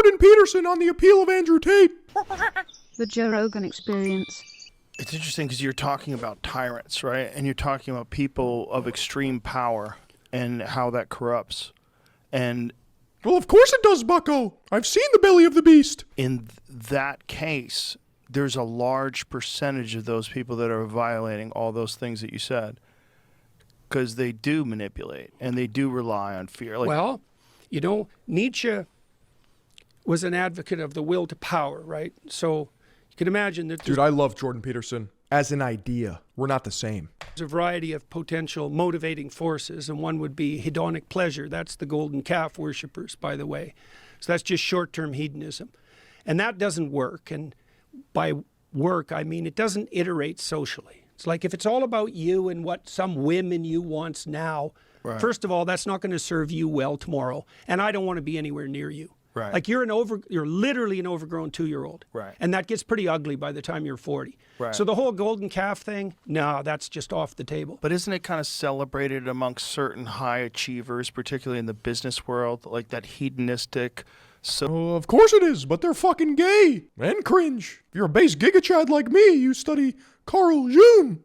Jordan Peterson on the appeal of Andrew Tate. The Joe Rogan Experience. It's interesting because you're talking about tyrants, right? And you're talking about people of extreme power and how that corrupts. And Well, of course it does, bucko. I've seen the belly of the beast. in that case, there's a large percentage of those people that are violating all those things that you said because they do manipulate and they do rely on fear. Like, Well, you know, Nietzsche was an advocate of the will to power, right? So you can imagine that there's Dude, I love Jordan Peterson. As an idea, we're not the same. a variety of potential motivating forces, and one would be hedonic pleasure. That's the golden calf worshippers, by the way. So that's just short-term hedonism. And that doesn't work. And by work, I mean it doesn't iterate socially. It's like if it's all about you and what some whim in you wants now, Right. first of all, that's not going to serve you well tomorrow. And I don't want to be anywhere near you. Right. Like you're literally an overgrown 2-year-old. Right. And that gets pretty ugly by the time you're 40. Right. So the whole golden calf thing, no, that's just off the table. But isn't it kind of celebrated amongst certain high achievers, particularly in the business world, like that hedonistic? So Of course it is, but they're fucking gay and cringe. If you're a base gigachad like me, you study Carl Jung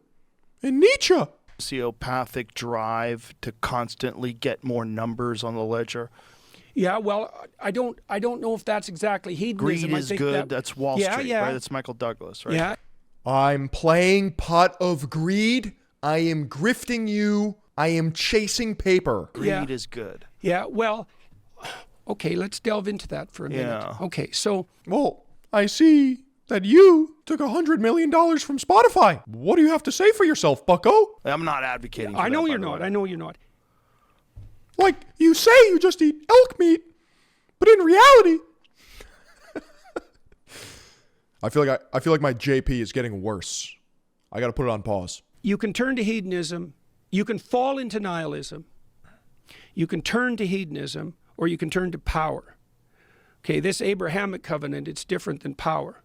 and Nietzsche. sociopathic drive to constantly get more numbers on the ledger. Yeah, well, I don't know if that's exactly hedonism. Greed I is think good. That's Wall Yeah, Street, yeah. right? That's Michael Douglas, right? Yeah, I'm playing pot of greed. I am grifting you. I am chasing paper. Greed Yeah. is good. yeah. Well, okay, let's delve into that for a minute. Yeah. Okay, so Well, I see that you took $100 million from Spotify. What do you have to say for yourself, bucko? I'm not advocating for I know that, by you're the not. way. I know you're not. Like, you say you just eat elk meat, but in reality... I feel like my JP is getting worse. I gotta put it on pause. You can turn to hedonism. You can fall into nihilism. You can turn to hedonism, or you can turn to power. Okay, this Abrahamic covenant, it's different than power.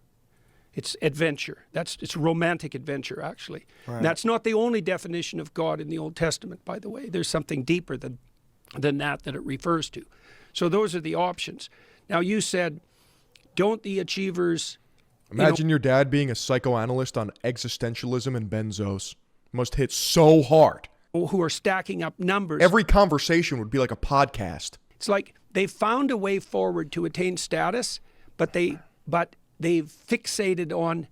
It's adventure. It's romantic adventure, actually. Right. And that's not the only definition of God in the Old Testament, by the way. There's something deeper than that it refers to. So those are the options. Now, you said, don't the achievers... Imagine your dad being a psychoanalyst on existentialism and benzos. Must hit so hard. who are stacking up numbers. Every conversation would be like a podcast. It's like they found a way forward to attain status, but they've fixated on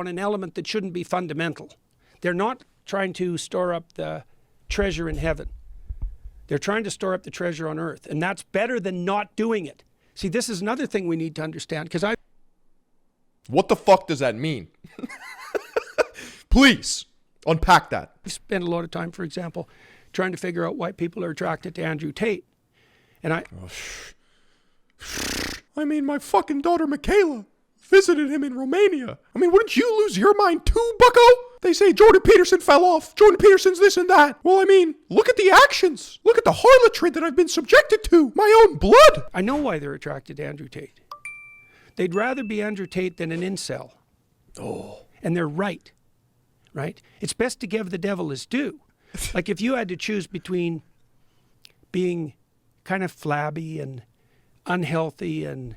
an element that shouldn't be fundamental. They're not trying to store up the treasure in heaven. They're trying to store up the treasure on earth, and that's better than not doing it. See, this is another thing we need to understand, because What the fuck does that mean? Please, unpack that. I spent a lot of time, for example, trying to figure out why people are attracted to Andrew Tate. And I mean, my fucking daughter Michaela visited him in Romania. I mean, wouldn't you lose your mind too, bucko? They say Jordan Peterson fell off. Jordan Peterson's this and that. Well, I mean, look at the actions. Look at the harlotry that I've been subjected to. My own blood. I know why they're attracted to Andrew Tate. They'd rather be Andrew Tate than an incel. Oh. And they're right. Right? It's best to give the devil his due. Like if you had to choose between being kind of flabby and unhealthy and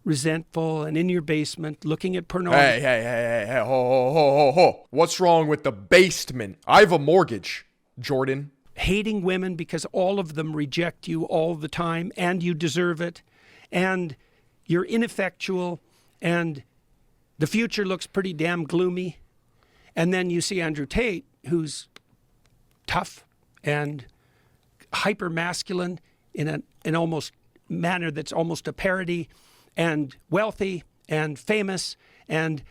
resentful and in your basement looking at pornography. Hey, ho. What's wrong with the basement? I have a mortgage, Jordan. Hating women because all of them reject you all the time and you deserve it and you're ineffectual and the future looks pretty damn gloomy. And then you see Andrew Tate, who's tough and hyper masculine in an almost manner that's almost a parody, and wealthy and famous and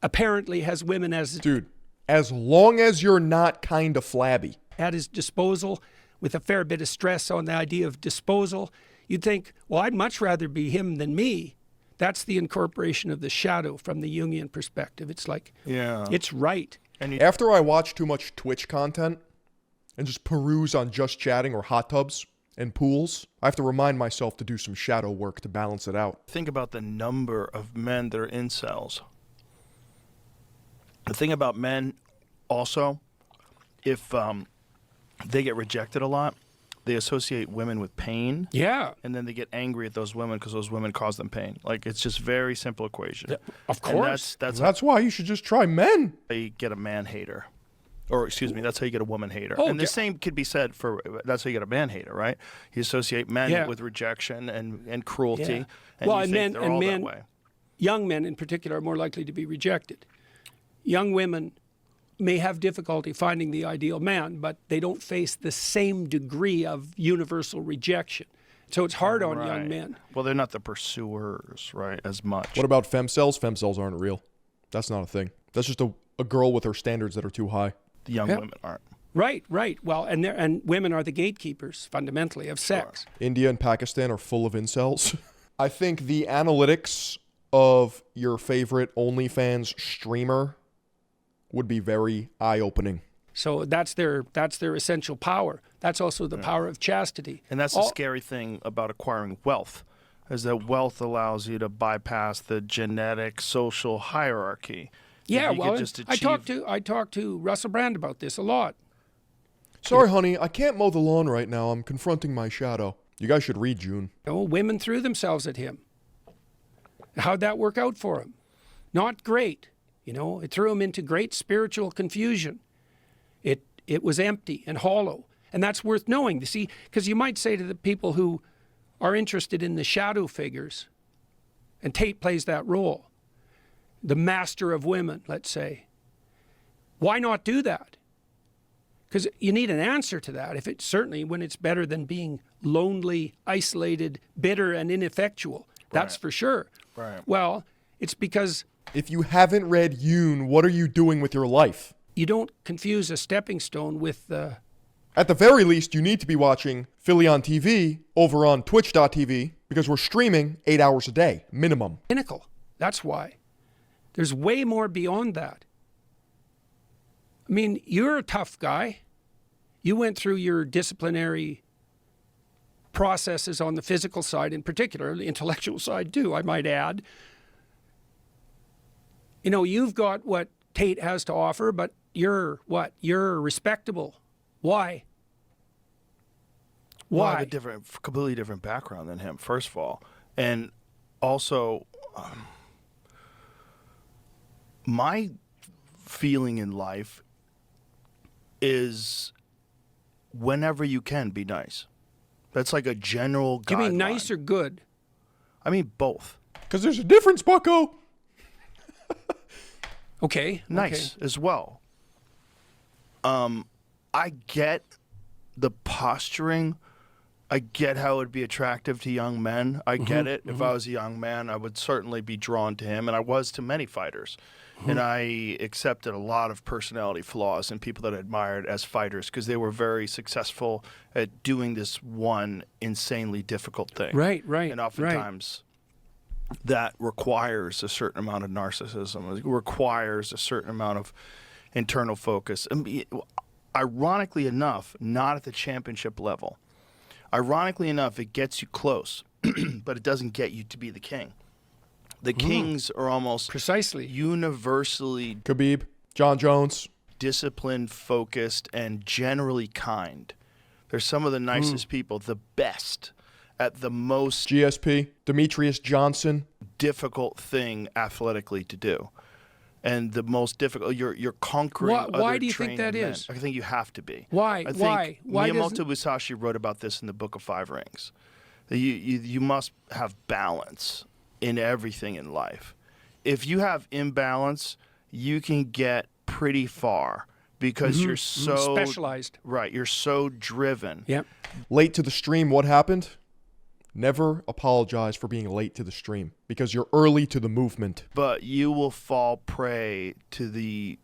apparently has women Dude, as long as you're not kind of flabby. At his disposal, with a fair bit of stress on the idea of disposal, you'd think, well, I'd much rather be him than me. That's the incorporation of the shadow from the Jungian perspective. It's like, it's right. And After I watch too much Twitch content and just peruse on Just Chatting or hot tubs and pools, I have to remind myself to do some shadow work to balance it out. think about the number of men that are incels. The thing about men also, if they get rejected a lot, they associate women with pain. Yeah. And then they get angry at those women because those women cause them pain. Like, it's just very simple equation. Of And course. that's why you should just try men. how you get a man hater. Or, excuse me, that's how you get a woman hater. Oh, and the yeah. same could be said for, that's how you get a man hater, right? You associate men Yeah. with rejection and cruelty. Yeah. And Well, you and think men- they're all men- that way. Young men in particular are more likely to be rejected. Young women may have difficulty finding the ideal man, but they don't face the same degree of universal rejection. So it's hard on young Right. men. Well, they're not the pursuers, right, as much. What about femcells? Femcells aren't real. That's not a thing. That's just a girl with her standards that are too high. The young Yeah. women aren't. Right, right. Well, and women are the gatekeepers, fundamentally, of sex. India and Pakistan are full of incels. I think the analytics of your favorite OnlyFans streamer would be very eye-opening. So that's their essential power. That's also the power of chastity. And that's the scary thing about acquiring wealth, is that wealth allows you to bypass the genetic social hierarchy. Yeah, If you could well, just I talked to Russell Brand about this a lot. Sorry, honey, I can't mow the lawn right now. I'm confronting my shadow. You guys should read June. You know, women threw themselves at him. How'd that work out for him? Not great. You know, it threw him into great spiritual confusion. It was empty and hollow. And that's worth knowing, you see, because you might say to the people who are interested in the shadow figures, and Tate plays that role, the master of women, let's say, why not do that? Because you need an answer to that. If it's certainly when it's better than being lonely, isolated, bitter, and ineffectual. That's Right. for sure. Right. Well, it's because If you haven't read Yoon, what are you doing with your life? you don't confuse a stepping stone with the. At the very least, you need to be watching Philion TV over on twitch.tv because we're streaming 8 hours a day, minimum. pinnacle. That's why. There's way more beyond that. I mean, you're a tough guy. You went through your disciplinary processes on the physical side in particular, the intellectual side too, I might add. You know, you've got what Tate has to offer, but you're what? You're respectable. Why? Well, I Why? have a completely different background than him, first of all. And also, my feeling in life is whenever you can, be nice. That's like a general guideline. Do you mean nice or good? I mean both. Because there's a difference, bucko. Okay. Nice Okay. as well. I get the posturing. I get how it would be attractive to young men. I get it. If I was a young man, I would certainly be drawn to him, and I was to many fighters. And I accepted a lot of personality flaws in people that I admired as fighters because they were very successful at doing this one insanely difficult thing. Right. And Right. oftentimes that requires a certain amount of narcissism. It requires a certain amount of internal focus. Ironically enough, not at the championship level. Ironically enough, it gets you close, but it doesn't get you to be the king. The kings are almost Precisely. universally Khabib, John Jones. disciplined, focused, and generally kind. They're some of the nicest people, the best at the most GSP, Demetrius Johnson. difficult thing athletically to do. And the most difficult, you're conquering Why other do you think trained that men. is? I think you have to be. Why? I think Why? Why Miyamoto doesn't- Musashi wrote about this in the Book of Five Rings. You must have balance in everything in life. If you have imbalance, you can get pretty far because you're so Specialized. Right, you're so driven. Yep. Late to the stream, what happened? Never apologize for being late to the stream because you're early to the movement. But you will fall prey to the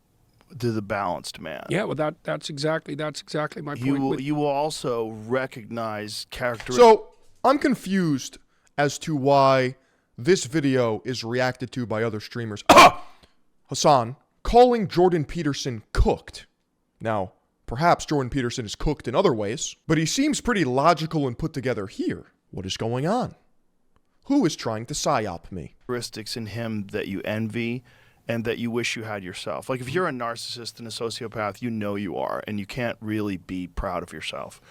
balanced man. Yeah. Well, that's exactly my point. You will also recognize characteristics. So, I'm confused as to why this video is reacted to by other streamers. Hassan, calling Jordan Peterson cooked. Now, perhaps Jordan Peterson is cooked in other ways, but he seems pretty logical and put together here. What is going on? Who is trying to psyop me? Characteristics in him that you envy and that you wish you had yourself. Like if you're a narcissist and a sociopath, you know you are, and you can't really be proud of yourself.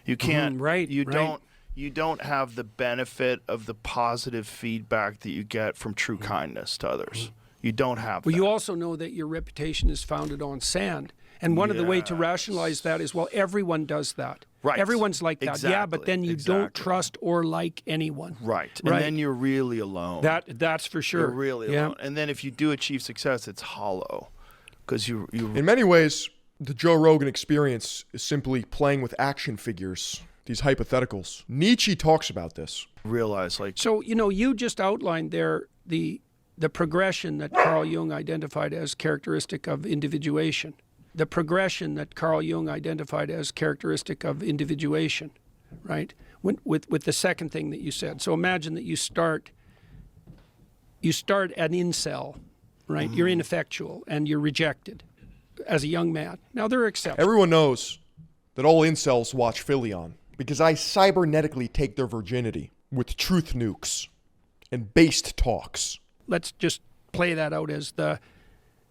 You can't. right, You right. don't. You don't have the benefit of the positive feedback that you get from true kindness to others. You don't have Well, that. you also know that your reputation is founded on sand. And one of the way to rationalize that is, well, everyone does that. Right. Everyone's like that. Yeah, but Exactly. then you don't Exactly. trust or like anyone. Right. And then you're really alone. That's for sure. You're really alone. And then if you do achieve success, it's hollow. Because you In many ways, the Joe Rogan Experience is simply playing with action figures, these hypotheticals. Nietzsche talks about this. realize, like, So, you just outlined there the progression that Carl Jung identified as characteristic of individuation. The progression that Carl Jung identified as characteristic of individuation, right? With the second thing that you said. So imagine that you start an incel, right? You're ineffectual and you're rejected as a young man. Now there are exceptions. Everyone knows that all incels watch Philion because I cybernetically take their virginity with truth nukes and based talks. Let's just play that out as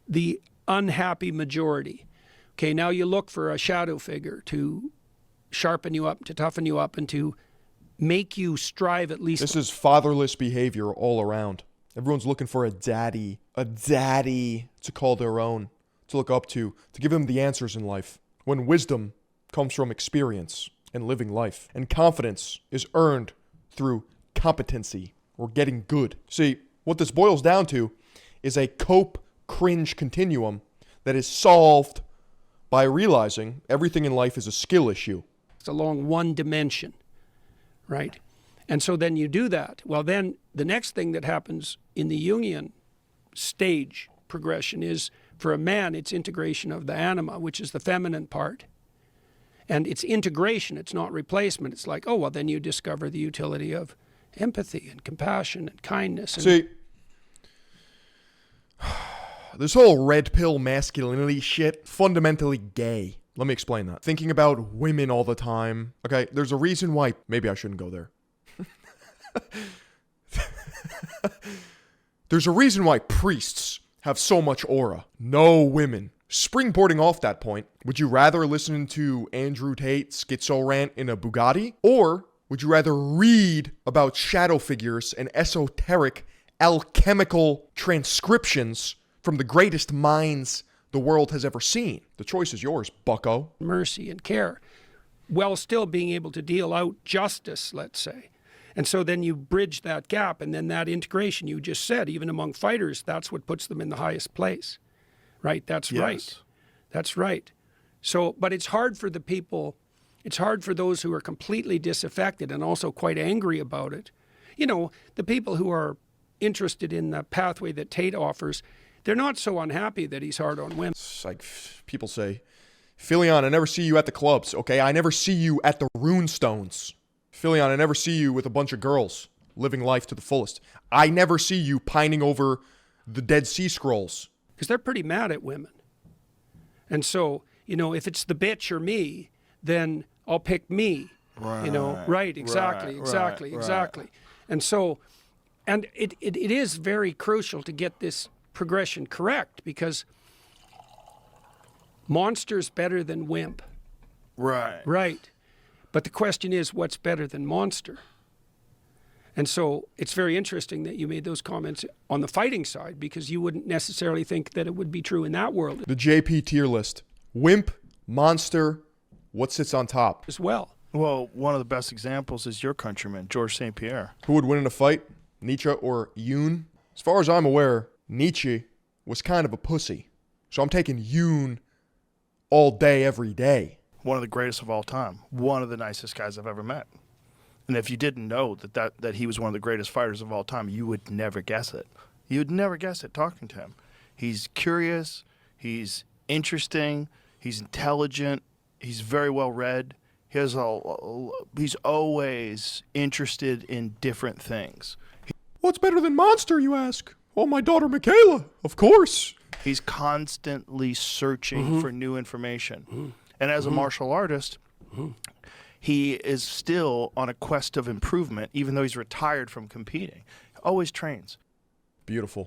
the unhappy majority. Okay, now you look for a shadow figure to sharpen you up, to toughen you up, and to make you strive at least. This is fatherless behavior all around. Everyone's looking for a daddy to call their own, to look up to give them the answers in life. When wisdom comes from experience and living life, and confidence is earned through competency or getting good. See, what this boils down to is a cope-cringe continuum that is solved by realizing everything in life is a skill issue. It's along one dimension, right? And so then you do that. Well, then the next thing that happens in the Jungian stage progression is, for a man, it's integration of the anima, which is the feminine part. And it's integration, it's not replacement. It's like, oh, well, then you discover the utility of empathy and compassion and kindness. And See, this whole red pill masculinity shit, fundamentally gay. Let me explain that. Thinking about women all the time. Okay, there's a reason why. Maybe I shouldn't go there. There's a reason why priests have so much aura. No women. Springboarding off that point, would you rather listen to Andrew Tate schizo rant in a Bugatti? Or would you rather read about shadow figures and esoteric alchemical transcriptions from the greatest minds the world has ever seen? The choice is yours, bucko. mercy and care, while still being able to deal out justice, let's say. And so then you bridge that gap, and then that integration you just said, even among fighters, that's what puts them in the highest place. Right? That's right. Yes. That's right. So, but it's hard for the people, it's hard for those who are completely disaffected and also quite angry about it. The people who are interested in the pathway that Tate offers, they're not so unhappy that he's hard on women. It's like people say, Philion, I never see you at the clubs, okay? I never see you at the rune stones. Philion, I never see you with a bunch of girls living life to the fullest. I never see you pining over the Dead Sea Scrolls. Because they're pretty mad at women. And so, if it's the bitch or me, then I'll pick me. Right, exactly. And so, and it is very crucial to get this progression correct, because monster's better than wimp. right. Right. But the question is, what's better than monster? And so it's very interesting that you made those comments on the fighting side, because you wouldn't necessarily think that it would be true in that world The JP tier list. Wimp, monster, what sits on top? as well. Well, one of the best examples is your countryman, Georges St. Pierre. Who would win in a fight, Nietzsche or Jung? As far as I'm aware, Nietzsche was kind of a pussy. So I'm taking Jung all day, every day. One of the greatest of all time. One of the nicest guys I've ever met. And if you didn't know that he was one of the greatest fighters of all time, you would never guess it. You would never guess it talking to him. He's curious. He's interesting. He's intelligent. He's very well read. He's always interested in different things. What's better than monster, you ask? Oh, my daughter Michaela, of course. He's constantly searching for new information. And as a martial artist, he is still on a quest of improvement, even though he's retired from competing. Always trains. Beautiful.